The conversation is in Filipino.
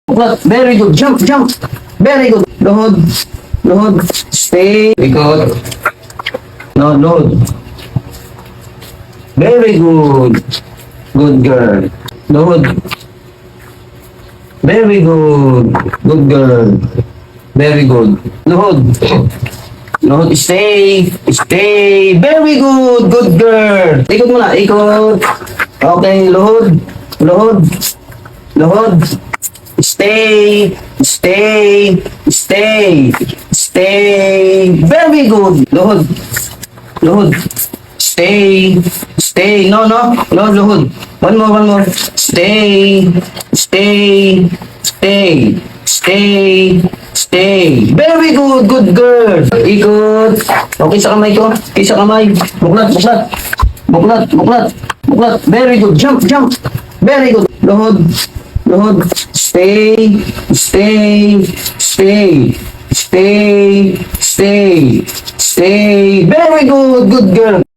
Buklat. Very good. Jump, jump. Very good. Luhod. Luhod. Stay. Ikot. No, load. Very good. Good girl. Luhod. Very good. Good girl. Very good. Luhod. Luhod. Stay. Stay. Very good. Good girl. Ikot mo na. Ikot. Okay. Luhod. Luhod. Luhod. Stay. Stay. Stay. Stay. Very good. Luhod. Luhod. Stay. Stay. No, no. No, luhod. One more, one more. Stay. Stay. Stay. Stay. Stay. Very good. Good girl. Ikot. Okay sa kamay ko. Okay sa kamay. Buklat, buklat. Buklat, buklat. Buklat. Very good. Jump, jump. Very good. Luhod. Luhod. Stay. Stay. Stay. Stay. Stay. Stay. Very good. Good girl.